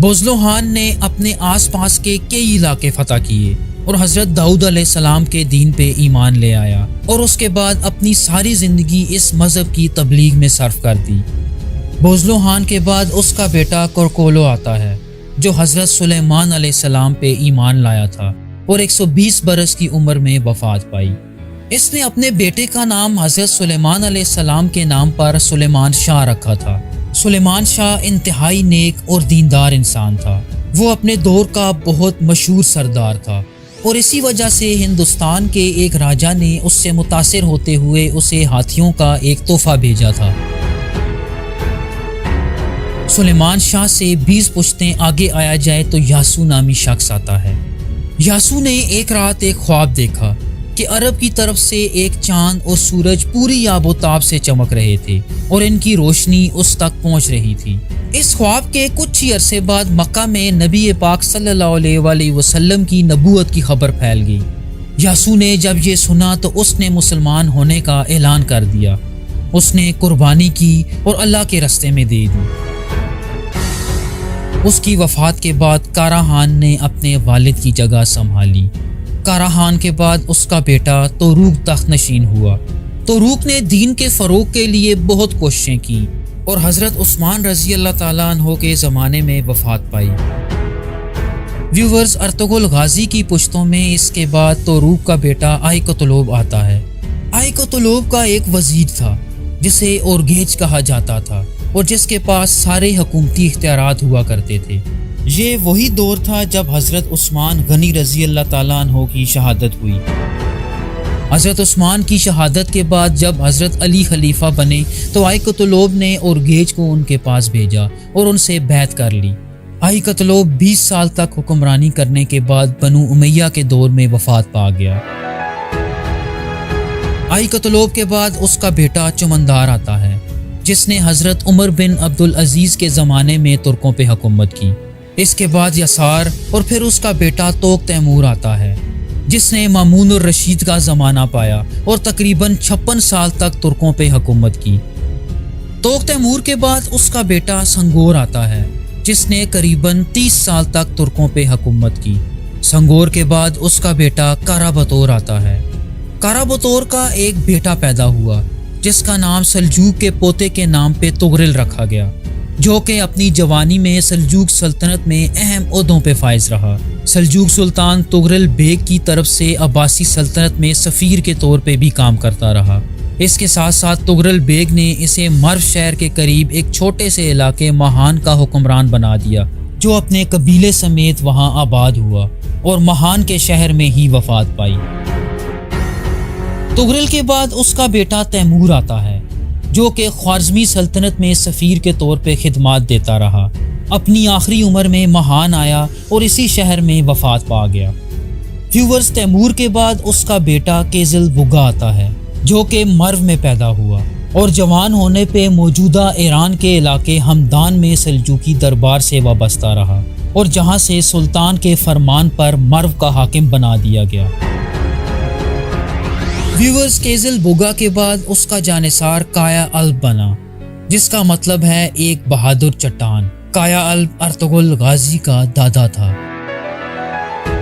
بزلوحان نے اپنے آس پاس کے کئی علاقے فتح کیے اور حضرت داؤد علیہ السلام کے دین پہ ایمان لے آیا اور اس کے بعد اپنی ساری زندگی اس مذہب کی تبلیغ میں صرف کر دی۔ بزلوحان کے بعد اس کا بیٹا کرکولو آتا ہے جو حضرت سلیمان علیہ السلام پہ ایمان لایا تھا اور 120 برس کی عمر میں وفات پائی۔ اس نے اپنے بیٹے کا نام حضرت سلیمان علیہ السلام کے نام پر سلیمان شاہ رکھا تھا۔ سلیمان شاہ انتہائی نیک اور دیندار انسان تھا۔ وہ اپنے دور کا بہت مشہور سردار تھا اور اسی وجہ سے ہندوستان کے ایک راجا نے اس سے متاثر ہوتے ہوئے اسے ہاتھیوں کا ایک تحفہ بھیجا تھا۔ سلیمان شاہ سے 20 پشتیں آگے آیا جائے تو یاسو نامی شخص آتا ہے۔ یاسو نے ایک رات ایک خواب دیکھا کہ عرب کی طرف سے ایک چاند اور سورج پوری آب و تاب سے چمک رہے تھے اور ان کی روشنی اس تک پہنچ رہی تھی۔ اس خواب کے کچھ ہی عرصے بعد مکہ میں نبی پاک صلی اللہ علیہ وآلہ وسلم کی نبوت کی خبر پھیل گئی۔ یاسو نے جب یہ سنا تو اس نے مسلمان ہونے کا اعلان کر دیا۔ اس نے قربانی کی اور اللہ کے راستے میں دے دی۔ اس کی وفات کے بعد کاراہان نے اپنے والد کی جگہ سنبھالی۔ کاراہان کے بعد اس کا بیٹا توروق تخت نشین ہوا۔ توروق نے دین کے فروغ کے لیے بہت کوششیں کی اور حضرت عثمان رضی اللہ تعالیٰ عنہ کے زمانے میں وفات پائی۔ ویورز، ارطغرل غازی کی پشتوں میں اس کے بعد توروق کا بیٹا آئیکتلوب آتا ہے۔ آئیکتلوب کا ایک وزیر تھا جسے اورگیج کہا جاتا تھا اور جس کے پاس سارے حکومتی اختیارات ہوا کرتے تھے۔ یہ وہی دور تھا جب حضرت عثمان غنی رضی اللہ تعالیٰ عنہ کی شہادت ہوئی۔ حضرت عثمان کی شہادت کے بعد جب حضرت علی خلیفہ بنے تو آئیکتلوب نے اورگیج کو ان کے پاس بھیجا اور ان سے بیعت کر لی۔ آئیکتلوب 20 سال تک حکمرانی کرنے کے بعد بنو امیہ کے دور میں وفات پا گیا۔ آئیکتلوب کے بعد اس کا بیٹا چمندار آتا ہے جس نے حضرت عمر بن عبدالعزیز کے زمانے میں ترکوں پہ حکومت کی۔ اس کے بعد یسار اور پھر اس کا بیٹا توق تیمور آتا ہے جس نے مامون الرشید کا زمانہ پایا اور تقریباً 56 سال تک ترکوں پہ حکومت کی۔ توق تیمور کے بعد اس کا بیٹا سنگور آتا ہے جس نے قریباً 30 سال تک ترکوں پہ حکومت کی۔ سنگور کے بعد اس کا بیٹا کارا بطور آتا ہے۔ کارا بطور کا ایک بیٹا پیدا ہوا جس کا نام سلجوق کے پوتے کے نام پہ تغرل رکھا گیا، جو کہ اپنی جوانی میں سلجوق سلطنت میں اہم عہدوں پہ فائز رہا۔ سلجوق سلطان تغرل بیگ کی طرف سے عباسی سلطنت میں سفیر کے طور پہ بھی کام کرتا رہا۔ اس کے ساتھ ساتھ تغرل بیگ نے اسے مرو شہر کے قریب ایک چھوٹے سے علاقے مہان کا حکمران بنا دیا جو اپنے قبیلے سمیت وہاں آباد ہوا اور مہان کے شہر میں ہی وفات پائی۔ تغرل کے بعد اس کا بیٹا تیمور آتا ہے جو کہ خوارزمی سلطنت میں سفیر کے طور پہ خدمات دیتا رہا۔ اپنی آخری عمر میں مہان آیا اور اسی شہر میں وفات پا گیا۔ ویورز، تیمور کے بعد اس کا بیٹا کیزل بگا آتا ہے جو کہ مرو میں پیدا ہوا اور جوان ہونے پہ موجودہ ایران کے علاقے ہمدان میں سلجوقی دربار سے وابستہ رہا اور جہاں سے سلطان کے فرمان پر مرو کا حاکم بنا دیا گیا۔ ویورز، کیزل بوگا کے بعد اس کا جانثار کایا الب بنا جس کا مطلب ہے ایک بہادر چٹان۔ کایا الب ارطغرل غازی کا دادا تھا۔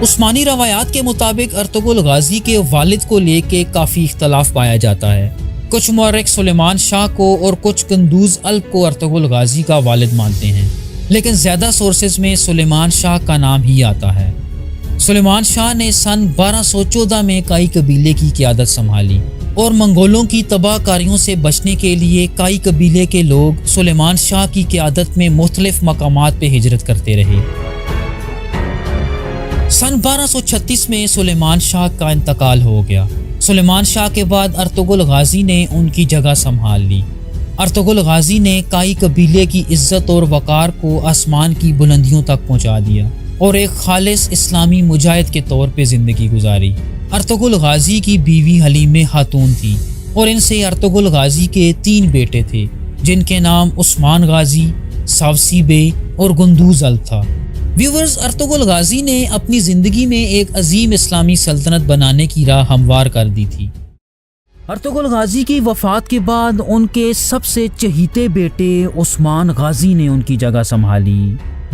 عثمانی روایات کے مطابق ارطغرل غازی کے والد کو لے کے کافی اختلاف پایا جاتا ہے۔ کچھ مورخ سلیمان شاہ کو اور کچھ قندوز الب کو ارطغرل غازی کا والد مانتے ہیں، لیکن زیادہ سورسز میں سلیمان شاہ کا نام ہی آتا ہے۔ سلیمان شاہ نے سن 1214 میں کائی قبیلے کی قیادت سنبھالی اور منگولوں کی تباہ کاریوں سے بچنے کے لیے کائی قبیلے کے لوگ سلیمان شاہ کی قیادت میں مختلف مقامات پہ ہجرت کرتے رہے۔ سن 1236 میں سلیمان شاہ کا انتقال ہو گیا۔ سلیمان شاہ کے بعد ارطغرل غازی نے ان کی جگہ سنبھال لی۔ ارطغرل غازی نے کائی قبیلے کی عزت اور وقار کو آسمان کی بلندیوں تک پہنچا دیا اور ایک خالص اسلامی مجاہد کے طور پہ زندگی گزاری۔ ارطغرل غازی کی بیوی حلیمہ خاتون تھی اور ان سے ارطغرل غازی کے 3 بیٹے تھے جن کے نام عثمان غازی، ساوسی بے اور گندوز الب تھا۔ ویورز، ارطغرل غازی نے اپنی زندگی میں ایک عظیم اسلامی سلطنت بنانے کی راہ ہموار کر دی تھی۔ ارطغرل غازی کی وفات کے بعد ان کے سب سے چہیتے بیٹے عثمان غازی نے ان کی جگہ سنبھالی،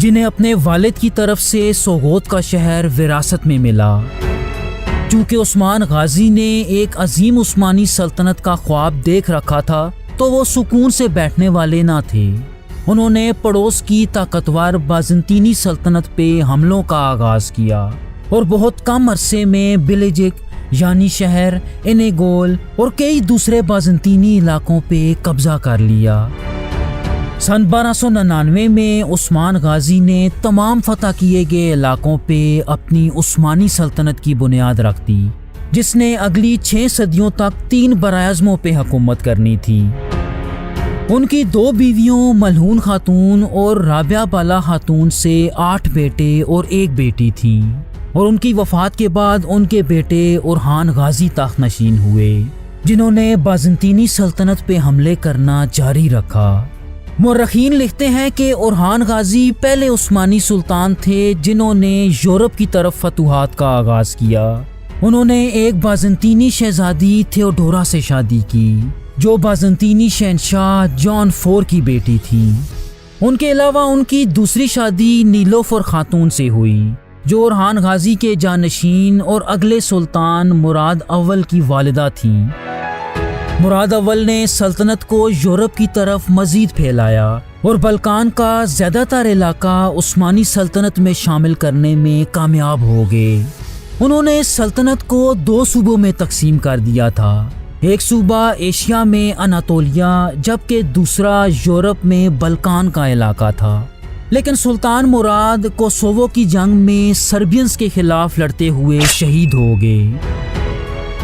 جنہیں اپنے والد کی طرف سے سوغوت کا شہر وراثت میں ملا۔ چونکہ عثمان غازی نے ایک عظیم عثمانی سلطنت کا خواب دیکھ رکھا تھا تو وہ سکون سے بیٹھنے والے نہ تھے۔ انہوں نے پڑوس کی طاقتور بازنطینی سلطنت پہ حملوں کا آغاز کیا اور بہت کم عرصے میں بلیجک یعنی شہر انیگول اور کئی دوسرے بازنطینی علاقوں پہ قبضہ کر لیا۔ سن 1299 میں عثمان غازی نے تمام فتح کیے گئے علاقوں پہ اپنی عثمانی سلطنت کی بنیاد رکھ دی، جس نے اگلی 6 صدیوں تک 3 براعظموں پہ حکومت کرنی تھی۔ ان کی 2 بیویوں ملہون خاتون اور رابعہ بالا خاتون سے 8 بیٹے اور 1 بیٹی تھیں، اور ان کی وفات کے بعد ان کے بیٹے اورحان غازی تخت نشین ہوئے، جنہوں نے بازنطینی سلطنت پہ حملے کرنا جاری رکھا۔ مورخین لکھتے ہیں کہ اورحان غازی پہلے عثمانی سلطان تھے جنہوں نے یورپ کی طرف فتوحات کا آغاز کیا۔ انہوں نے ایک بازنطینی شہزادی تھیوڈورا سے شادی کی جو بازنطینی شہنشاہ جان 4 کی بیٹی تھی۔ ان کے علاوہ ان کی دوسری شادی نیلوفر خاتون سے ہوئی جو اورحان غازی کے جانشین اور اگلے سلطان مراد اول کی والدہ تھیں۔ مراد اول نے سلطنت کو یورپ کی طرف مزید پھیلایا اور بلکان کا زیادہ تر علاقہ عثمانی سلطنت میں شامل کرنے میں کامیاب ہو گئے۔ انہوں نے سلطنت کو 2 صوبوں میں تقسیم کر دیا تھا، ایک صوبہ ایشیا میں اناتولیا جبکہ دوسرا یورپ میں بلکان کا علاقہ تھا۔ لیکن سلطان مراد کوسوو کی جنگ میں سربینز کے خلاف لڑتے ہوئے شہید ہو گئے۔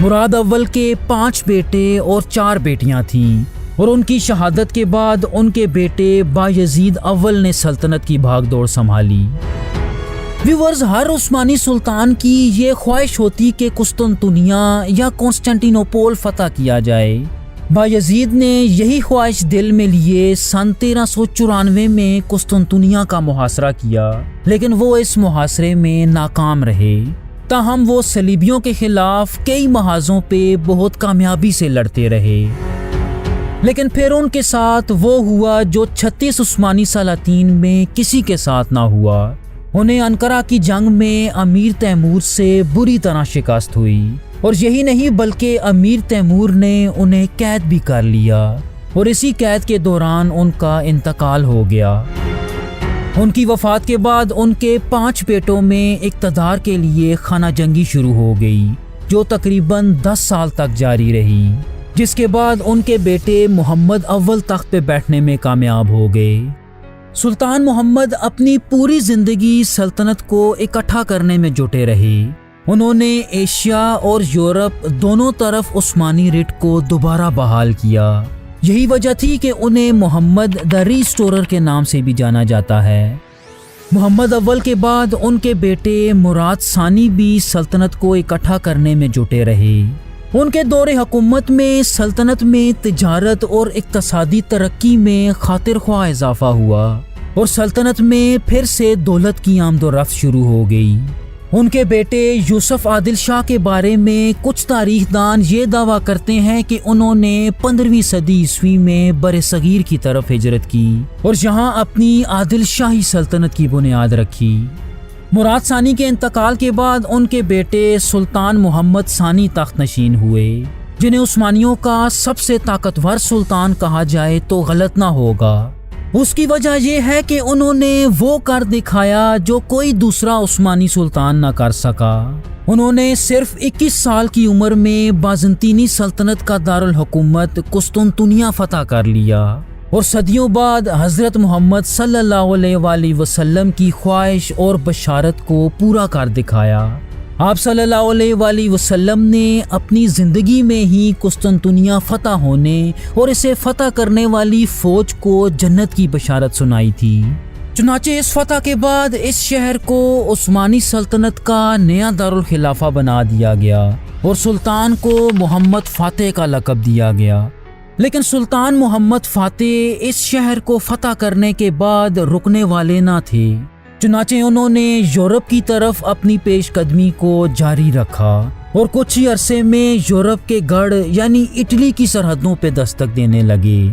مراد اول کے 5 بیٹے اور 4 بیٹیاں تھیں، اور ان کی شہادت کے بعد ان کے بیٹے بایزید اول نے سلطنت کی بھاگ دوڑ سنبھالی۔ ویورز، ہر عثمانی سلطان کی یہ خواہش ہوتی کہ قسطنطنیہ یا کانسٹینٹینوپول فتح کیا جائے۔ بایزید نے یہی خواہش دل میں لیے سن 1394 میں قسطنطنیہ کا محاصرہ کیا، لیکن وہ اس محاصرے میں ناکام رہے۔ تاہم وہ صلیبیوں کے خلاف کئی محاذوں پہ بہت کامیابی سے لڑتے رہے، لیکن پھر ان کے ساتھ وہ ہوا جو 36 عثمانی سلاطین میں کسی کے ساتھ نہ ہوا۔ انہیں انقرہ کی جنگ میں امیر تیمور سے بری طرح شکست ہوئی، اور یہی نہیں بلکہ امیر تیمور نے انہیں قید بھی کر لیا، اور اسی قید کے دوران ان کا انتقال ہو گیا۔ ان کی وفات کے بعد ان کے 5 بیٹوں میں اقتدار کے لیے خانہ جنگی شروع ہو گئی جو تقریباً 10 سال تک جاری رہی، جس کے بعد ان کے بیٹے محمد اول تخت پہ بیٹھنے میں کامیاب ہو گئے۔ سلطان محمد اپنی پوری زندگی سلطنت کو اکٹھا کرنے میں جٹے رہے۔ انہوں نے ایشیا اور یورپ دونوں طرف عثمانی رٹ کو دوبارہ بحال کیا۔ یہی وجہ تھی کہ انہیں محمد دی ریسٹورر کے نام سے بھی جانا جاتا ہے۔ محمد اول کے بعد ان کے بیٹے مراد ثانی بھی سلطنت کو اکٹھا کرنے میں جٹے رہے۔ ان کے دور حکومت میں سلطنت میں تجارت اور اقتصادی ترقی میں خاطر خواہ اضافہ ہوا، اور سلطنت میں پھر سے دولت کی آمد و رفت شروع ہو گئی۔ ان کے بیٹے یوسف عادل شاہ کے بارے میں کچھ تاریخ دان یہ دعویٰ کرتے ہیں کہ انہوں نے 15ویں صدی عیسوی میں برصغیر کی طرف ہجرت کی اور یہاں اپنی عادل شاہی سلطنت کی بنیاد رکھی۔ مراد ثانی کے انتقال کے بعد ان کے بیٹے سلطان محمد ثانی تخت نشین ہوئے، جنہیں عثمانیوں کا سب سے طاقتور سلطان کہا جائے تو غلط نہ ہوگا۔ اس کی وجہ یہ ہے کہ انہوں نے وہ کر دکھایا جو کوئی دوسرا عثمانی سلطان نہ کر سکا۔ انہوں نے صرف 21 سال کی عمر میں بازنطینی سلطنت کا دارالحکومت قسطنطنیہ فتح کر لیا، اور صدیوں بعد حضرت محمد صلی اللہ علیہ وآلہ وسلم کی خواہش اور بشارت کو پورا کر دکھایا۔ آپ صلی اللہ علیہ وآلہ وسلم نے اپنی زندگی میں ہی قسطنطنیہ فتح ہونے اور اسے فتح کرنے والی فوج کو جنت کی بشارت سنائی تھی۔ چنانچہ اس فتح کے بعد اس شہر کو عثمانی سلطنت کا نیا دارالخلافہ بنا دیا گیا اور سلطان کو محمد فاتح کا لقب دیا گیا۔ لیکن سلطان محمد فاتح اس شہر کو فتح کرنے کے بعد رکنے والے نہ تھے، چنانچہ انہوں نے یورپ کی طرف اپنی پیش قدمی کو جاری رکھا اور کچھ ہی عرصے میں یورپ کے گڑھ یعنی اٹلی کی سرحدوں پہ دستک دینے لگے۔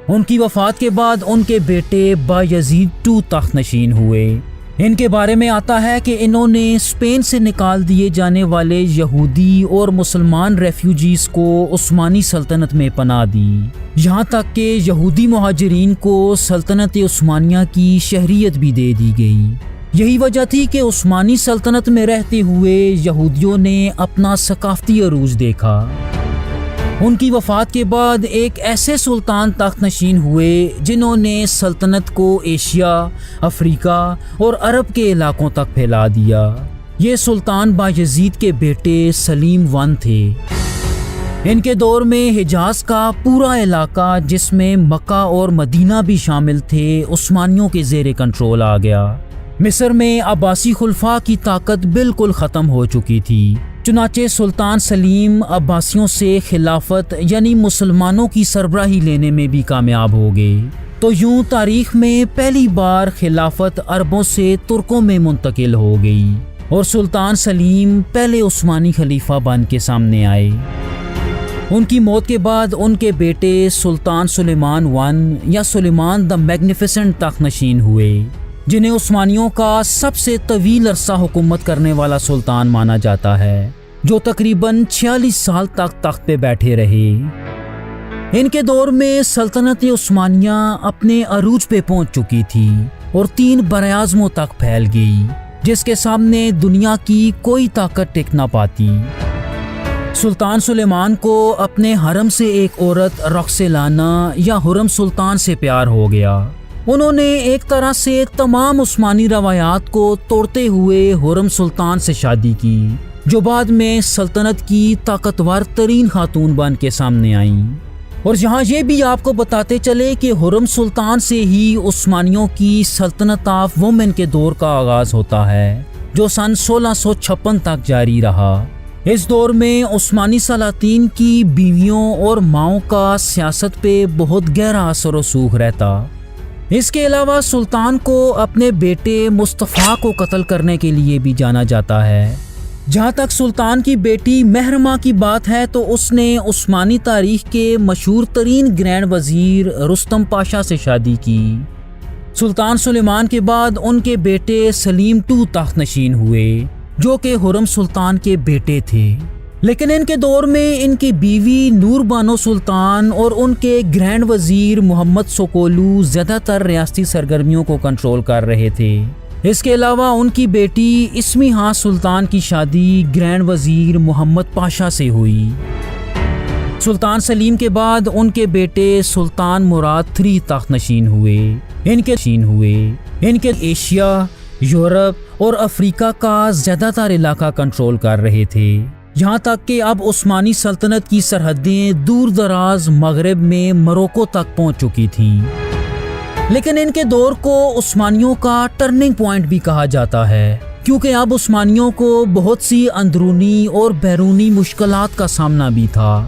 ان کی وفات کے بعد ان کے بیٹے بایزید II تخت نشین ہوئے۔ ان کے بارے میں آتا ہے کہ انہوں نے اسپین سے نکال دیے جانے والے یہودی اور مسلمان ریفیوجیز کو عثمانی سلطنت میں پناہ دی، یہاں تک کہ یہودی مہاجرین کو سلطنت عثمانیہ کی شہریت بھی دے دی گئی۔ یہی وجہ تھی کہ عثمانی سلطنت میں رہتے ہوئے یہودیوں نے اپنا ثقافتی عروج دیکھا۔ ان کی وفات کے بعد ایک ایسے سلطان تخت نشین ہوئے جنہوں نے سلطنت کو ایشیا، افریقہ اور عرب کے علاقوں تک پھیلا دیا۔ یہ سلطان بایزید کے بیٹے سلیم I تھے۔ ان کے دور میں حجاز کا پورا علاقہ، جس میں مکہ اور مدینہ بھی شامل تھے، عثمانیوں کے زیر کنٹرول آ گیا۔ مصر میں عباسی خلفاء کی طاقت بالکل ختم ہو چکی تھی، چنانچہ سلطان سلیم عباسیوں سے خلافت یعنی مسلمانوں کی سربراہی لینے میں بھی کامیاب ہو گئے۔ تو یوں تاریخ میں پہلی بار خلافت عربوں سے ترکوں میں منتقل ہو گئی اور سلطان سلیم پہلے عثمانی خلیفہ بن کے سامنے آئے۔ ان کی موت کے بعد ان کے بیٹے سلطان سلیمان I یا سلیمان دی میگنیفیسنٹ تخت نشین ہوئے، جنہیں عثمانیوں کا سب سے طویل عرصہ حکومت کرنے والا سلطان مانا جاتا ہے، جو تقریباً 46 سال تک تخت پہ بیٹھے رہے۔ ان کے دور میں سلطنت عثمانیہ اپنے عروج پہ پہنچ چکی تھی اور 3 براعظموں تک پھیل گئی، جس کے سامنے دنیا کی کوئی طاقت ٹک نہ پاتی۔ سلطان سلیمان کو اپنے حرم سے ایک عورت رقسلانہ یا حرم سلطان سے پیار ہو گیا۔ انہوں نے ایک طرح سے تمام عثمانی روایات کو توڑتے ہوئے حرم سلطان سے شادی کی، جو بعد میں سلطنت کی طاقتور ترین خاتون بن کے سامنے آئیں۔ اور یہاں یہ بھی آپ کو بتاتے چلے کہ حرم سلطان سے ہی عثمانیوں کی سلطنت آف وومن کے دور کا آغاز ہوتا ہے، جو سن 1656 تک جاری رہا۔ اس دور میں عثمانی سلاطین کی بیویوں اور ماؤں کا سیاست پہ بہت گہرا اثر و رسوخ رہتا۔ اس کے علاوہ سلطان کو اپنے بیٹے مصطفیٰ کو قتل کرنے کے لیے بھی جانا جاتا ہے۔ جہاں تک سلطان کی بیٹی مہرمہ کی بات ہے تو اس نے عثمانی تاریخ کے مشہور ترین گرینڈ وزیر رستم پاشا سے شادی کی۔ سلطان سلیمان کے بعد ان کے بیٹے سلیم II تخت نشین ہوئے، جو کہ حرم سلطان کے بیٹے تھے، لیکن ان کے دور میں ان کی بیوی نور بانو سلطان اور ان کے گرینڈ وزیر محمد سوکولو زیادہ تر ریاستی سرگرمیوں کو کنٹرول کر رہے تھے۔ اس کے علاوہ ان کی بیٹی اسمی ہاں سلطان کی شادی گرینڈ وزیر محمد پاشا سے ہوئی۔ سلطان سلیم کے بعد ان کے بیٹے سلطان مراد III تخت نشین ہوئے۔ ان کے ایشیا، یورپ اور افریقہ کا زیادہ تر علاقہ کنٹرول کر رہے تھے، یہاں تک کہ اب عثمانی سلطنت کی سرحدیں دور دراز مغرب میں مروکو تک پہنچ چکی تھیں۔ لیکن ان کے دور کو عثمانیوں کا ٹرننگ پوائنٹ بھی کہا جاتا ہے، کیونکہ اب عثمانیوں کو بہت سی اندرونی اور بیرونی مشکلات کا سامنا بھی تھا۔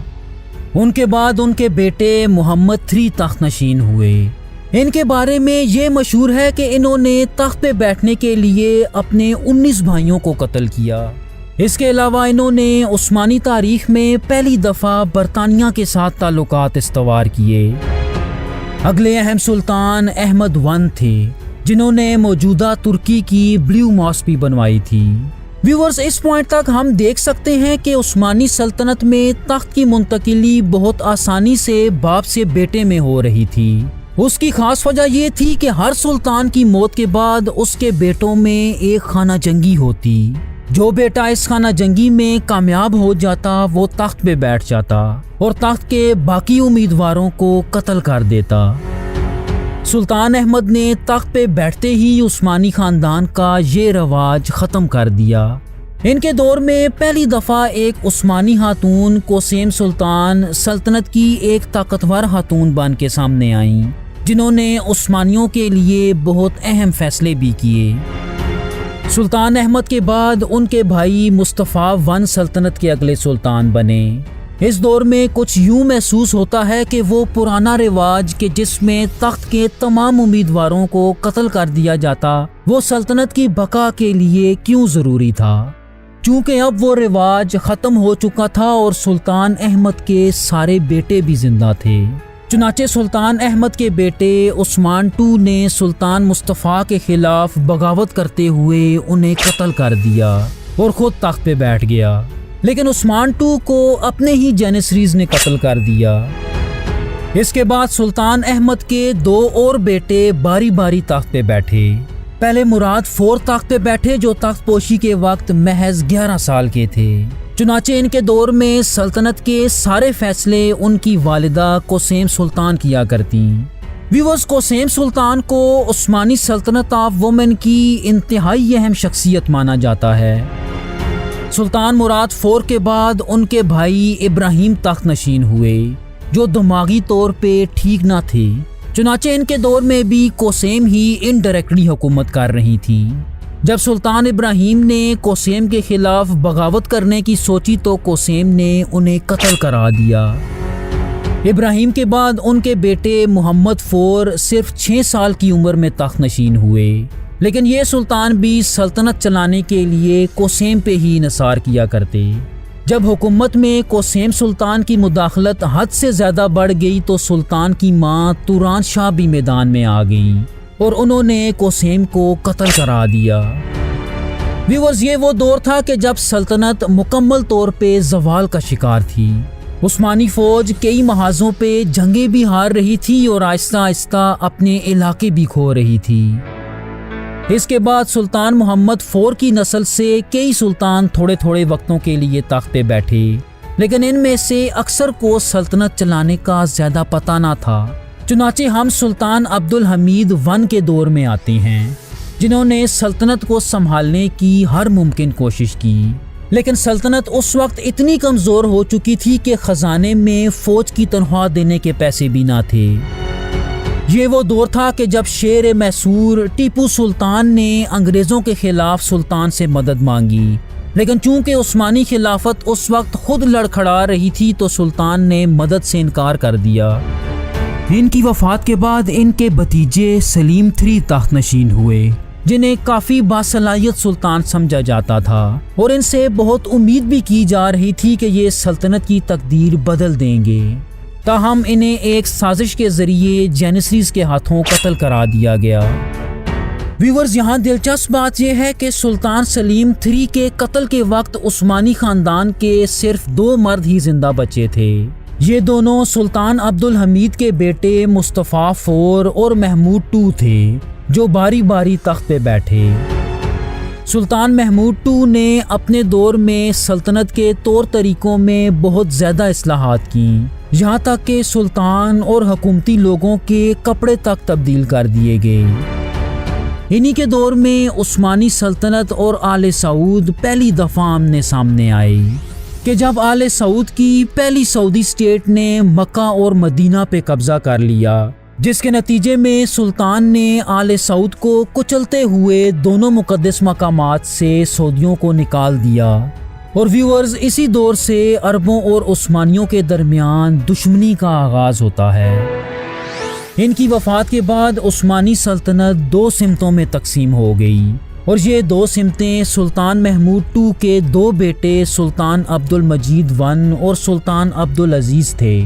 ان کے بعد ان کے بیٹے محمد III تخت نشین ہوئے۔ ان کے بارے میں یہ مشہور ہے کہ انہوں نے تخت پہ بیٹھنے کے لیے اپنے 19 بھائیوں کو قتل کیا۔ اس کے علاوہ انہوں نے عثمانی تاریخ میں پہلی دفعہ برطانیہ کے ساتھ تعلقات استوار کیے۔ اگلے اہم سلطان احمد I تھے، جنہوں نے موجودہ ترکی کی بلیو ماسک بھی بنوائی تھی۔ ویورز، اس پوائنٹ تک ہم دیکھ سکتے ہیں کہ عثمانی سلطنت میں تخت کی منتقلی بہت آسانی سے باپ سے بیٹے میں ہو رہی تھی۔ اس کی خاص وجہ یہ تھی کہ ہر سلطان کی موت کے بعد اس کے بیٹوں میں ایک خانہ جنگی ہوتی۔ جو بیٹا اس خانہ جنگی میں کامیاب ہو جاتا وہ تخت پہ بیٹھ جاتا اور تخت کے باقی امیدواروں کو قتل کر دیتا۔ سلطان احمد نے تخت پہ بیٹھتے ہی عثمانی خاندان کا یہ رواج ختم کر دیا۔ ان کے دور میں پہلی دفعہ ایک عثمانی خاتون قاسم سلطان سلطنت کی ایک طاقتور خاتون بن کے سامنے آئیں، جنہوں نے عثمانیوں کے لیے بہت اہم فیصلے بھی کیے۔ سلطان احمد کے بعد ان کے بھائی مصطفیٰ I سلطنت کے اگلے سلطان بنے۔ اس دور میں کچھ یوں محسوس ہوتا ہے کہ وہ پرانا رواج کہ جس میں تخت کے تمام امیدواروں کو قتل کر دیا جاتا، وہ سلطنت کی بقا کے لیے کیوں ضروری تھا، چونکہ اب وہ رواج ختم ہو چکا تھا اور سلطان احمد کے سارے بیٹے بھی زندہ تھے۔ چنانچہ سلطان احمد کے بیٹے عثمان II نے سلطان مصطفیٰ کے خلاف بغاوت کرتے ہوئے انہیں قتل کر دیا اور خود تخت پہ بیٹھ گیا، لیکن عثمان II کو اپنے ہی جینیسریز نے قتل کر دیا۔ اس کے بعد سلطان احمد کے 2 اور بیٹے باری باری تخت پہ بیٹھے۔ پہلے مراد IV تخت پہ بیٹھے جو تخت پوشی کے وقت محض 11 سال کے تھے۔ چنانچہ ان کے دور میں سلطنت کے سارے فیصلے ان کی والدہ کوسیم سلطان کیا کرتی۔ ویورز، کوسیم سلطان کو عثمانی سلطنت آف وومن کی انتہائی اہم شخصیت مانا جاتا ہے۔ سلطان مراد IV کے بعد ان کے بھائی ابراہیم تخت نشین ہوئے جو دماغی طور پہ ٹھیک نہ تھے، چنانچہ ان کے دور میں بھی کوسیم ہی انڈائریکٹلی حکومت کر رہی تھیں۔ جب سلطان ابراہیم نے کوسیم کے خلاف بغاوت کرنے کی سوچی تو کوسیم نے انہیں قتل کرا دیا۔ ابراہیم کے بعد ان کے بیٹے محمد IV صرف 6 سال کی عمر میں تخت نشین ہوئے، لیکن یہ سلطان بھی سلطنت چلانے کے لیے کوسیم پہ ہی انحصار کیا کرتے۔ جب حکومت میں کوسیم سلطان کی مداخلت حد سے زیادہ بڑھ گئی تو سلطان کی ماں توران شاہ بھی میدان میں آ گئیں اور انہوں نے کوسیم کو قتل کرا دیا۔ ویورز، یہ وہ دور تھا کہ جب سلطنت مکمل طور پہ زوال کا شکار تھی۔ عثمانی فوج کئی محاذوں پہ جنگیں بھی ہار رہی تھی اور آہستہ آہستہ اپنے علاقے بھی کھو رہی تھی۔ اس کے بعد سلطان محمد IV کی نسل سے کئی سلطان تھوڑے تھوڑے وقتوں کے لیے تخت پہ بیٹھے، لیکن ان میں سے اکثر کو سلطنت چلانے کا زیادہ پتہ نہ تھا۔ چنانچہ ہم سلطان عبدالحمید I کے دور میں آتے ہیں، جنہوں نے سلطنت کو سنبھالنے کی ہر ممکن کوشش کی، لیکن سلطنت اس وقت اتنی کمزور ہو چکی تھی کہ خزانے میں فوج کی تنخواہ دینے کے پیسے بھی نہ تھے۔ یہ وہ دور تھا کہ جب شیر میسور ٹیپو سلطان نے انگریزوں کے خلاف سلطان سے مدد مانگی، لیکن چونکہ عثمانی خلافت اس وقت خود لڑکھڑا رہی تھی تو سلطان نے مدد سے انکار کر دیا۔ ان کی وفات کے بعد ان کے بھتیجے سلیم III تخت نشین ہوئے، جنہیں کافی باصلاحیت سلطان سمجھا جاتا تھا اور ان سے بہت امید بھی کی جا رہی تھی کہ یہ سلطنت کی تقدیر بدل دیں گے، تاہم انہیں ایک سازش کے ذریعے جینیسریز کے ہاتھوں قتل کرا دیا گیا۔ ویورز، یہاں دلچسپ بات یہ ہے کہ سلطان سلیم III کے قتل کے وقت عثمانی خاندان کے صرف 2 مرد ہی زندہ بچے تھے۔ یہ دونوں سلطان عبدالحمید کے بیٹے مصطفیٰ IV اور محمود II تھے جو باری باری تخت پہ بیٹھے۔ سلطان محمود II نے اپنے دور میں سلطنت کے طور طریقوں میں بہت زیادہ اصلاحات کیں، یہاں تک کہ سلطان اور حکومتی لوگوں کے کپڑے تک تبدیل کر دیے گئے۔ انہی کے دور میں عثمانی سلطنت اور آل سعود پہلی دفعہ آمنے سامنے آئی کہ جب آل سعود کی پہلی سعودی اسٹیٹ نے مکہ اور مدینہ پہ قبضہ کر لیا، جس کے نتیجے میں سلطان نے آل سعود کو کچلتے ہوئے دونوں مقدس مقامات سے سعودیوں کو نکال دیا۔ اور ویورز، اسی دور سے عربوں اور عثمانیوں کے درمیان دشمنی کا آغاز ہوتا ہے۔ ان کی وفات کے بعد عثمانی سلطنت 2 سمتوں میں تقسیم ہو گئی اور یہ 2 سمتیں سلطان محمود II کے 2 بیٹے سلطان عبدالمجید I اور سلطان عبدالعزیز تھے۔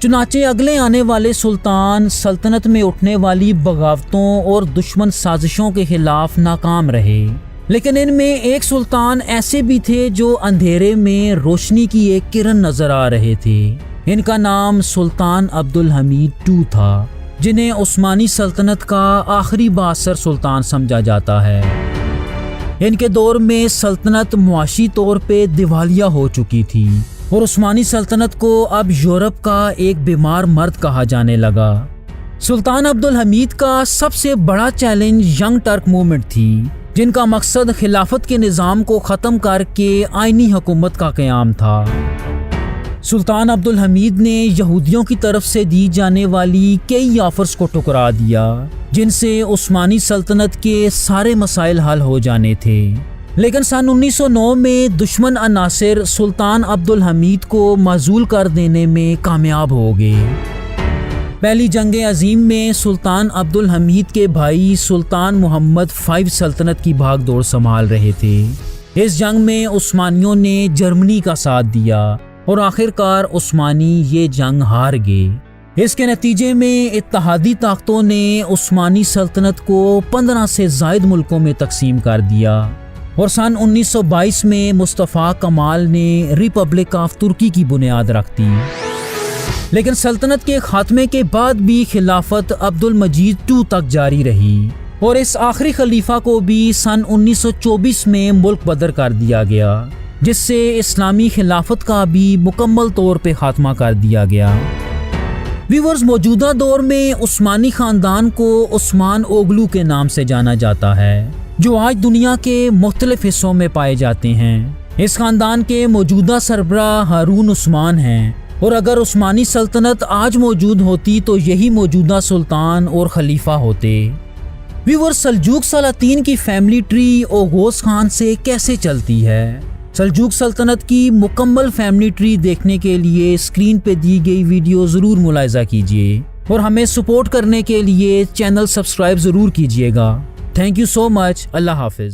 چنانچہ اگلے آنے والے سلطان سلطنت میں اٹھنے والی بغاوتوں اور دشمن سازشوں کے خلاف ناکام رہے، لیکن ان میں ایک سلطان ایسے بھی تھے جو اندھیرے میں روشنی کی ایک کرن نظر آ رہے تھے۔ ان کا نام سلطان عبدالحمید II تھا، جنہیں عثمانی سلطنت کا آخری بااثر سلطان سمجھا جاتا ہے۔ ان کے دور میں سلطنت معاشی طور پہ دیوالیہ ہو چکی تھی اور عثمانی سلطنت کو اب یورپ کا ایک بیمار مرد کہا جانے لگا۔ سلطان عبدالحمید کا سب سے بڑا چیلنج ینگ ٹرک موومنٹ تھی، جن کا مقصد خلافت کے نظام کو ختم کر کے آئینی حکومت کا قیام تھا۔ سلطان عبدالحمید نے یہودیوں کی طرف سے دی جانے والی کئی آفرز کو ٹکرا دیا، جن سے عثمانی سلطنت کے سارے مسائل حل ہو جانے تھے، لیکن سن 1909 میں دشمن عناصر سلطان عبدالحمید کو معزول کر دینے میں کامیاب ہو گئے۔ پہلی جنگ عظیم میں سلطان عبدالحمید کے بھائی سلطان محمد V سلطنت کی بھاگ دوڑ سنبھال رہے تھے۔ اس جنگ میں عثمانیوں نے جرمنی کا ساتھ دیا اور آخر کار عثمانی یہ جنگ ہار گئے۔ اس کے نتیجے میں اتحادی طاقتوں نے عثمانی سلطنت کو 15 سے زائد ملکوں میں تقسیم کر دیا اور سن 1922 میں مصطفیٰ کمال نے ریپبلک آف ترکی کی بنیاد رکھ دی۔ لیکن سلطنت کے خاتمے کے بعد بھی خلافت عبد المجید II تک جاری رہی اور اس آخری خلیفہ کو بھی سن 1924 میں ملک بدر کر دیا گیا، جس سے اسلامی خلافت کا بھی مکمل طور پہ خاتمہ کر دیا گیا۔ ویورز، موجودہ دور میں عثمانی خاندان کو عثمان اوغلو کے نام سے جانا جاتا ہے، جو آج دنیا کے مختلف حصوں میں پائے جاتے ہیں۔ اس خاندان کے موجودہ سربراہ ہارون عثمان ہیں، اور اگر عثمانی سلطنت آج موجود ہوتی تو یہی موجودہ سلطان اور خلیفہ ہوتے۔ ویور، سلجوق سلاطین کی فیملی ٹری اوغوز خان سے کیسے چلتی ہے؟ سلجوق سلطنت کی مکمل فیملی ٹری دیکھنے کے لیے اسکرین پہ دی گئی ویڈیو ضرور ملاحظہ کیجیے اور ہمیں سپورٹ کرنے کے لیے چینل سبسکرائب ضرور کیجیے گا۔ تھینک یو سو مچ۔ اللہ حافظ۔